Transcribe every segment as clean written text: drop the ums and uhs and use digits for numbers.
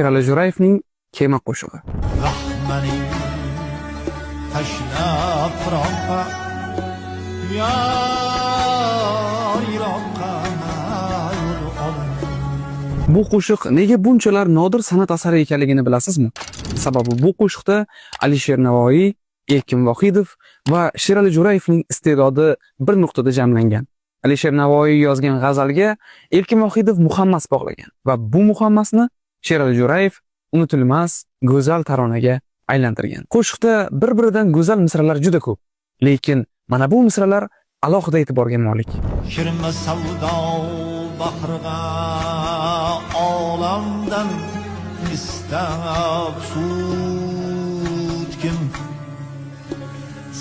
Sherali Jo'rayevning Kema qo'shig'i. Rahmani tashlab firoqqa, yor iroqqa yo'l olib. Bu qo'shiq nega bunchalar nodir san'at asari ekanligini bilasizmi? Sababi bu qo'shiqda Alisher Navoiy, Erkin Vohidov va Sherali Jo'rayevning iste'dodi bir nuqtada jamlangan. Alisher Navoiy yozgan g'azalga Erkin Vohidov muhammas bog'lagan va bu muhammasni Sherali Jo'rayev unutilmas, go'zal taronaga aylantirgan. Qo'shiqda bir-biridan go'zal misralar juda ko'p, lekin mana bu misralar alohida e'tiborga molik. Kirma savdo bahriga, olamdan istab sud kim,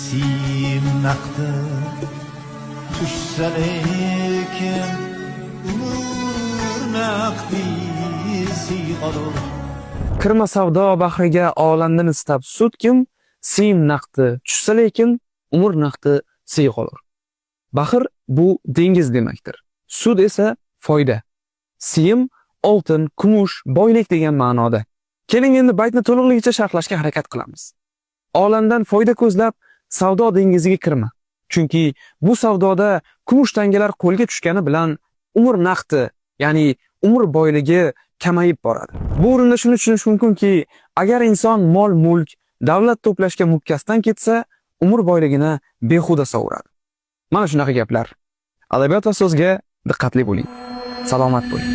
sim naqdi tushsa lekin umr naqdi siyg'alur. Kirma savdo bahriga olamdan istab sud kim, sim naqdi tushsa lekin umr naqdi siyg'alur. Bahr bu dengiz demakdir. Sud esa foyda. Siyim oltin, kumush, boylik degan ma'noda. Keling endi baytni to'liqligicha sharhlashga harakat qilamiz. Olamdan foyda ko'zlab savdo dengiziga kirma. Chunki bu savdoda kumush tangalar qo'lga tushgani bilan umr naqdi, ya'ni umr boyligi kamayib boradi. Bu o'rinda shuni tushunish mumkinki, agar inson mol-mulk, davlat to'plashga mukkasdan ketsa, umr boyligini behuda sovuradi. Mana shunaqa gaplar. Adabiyot va so'zga diqqatli bo'ling. Salomat bo'ling.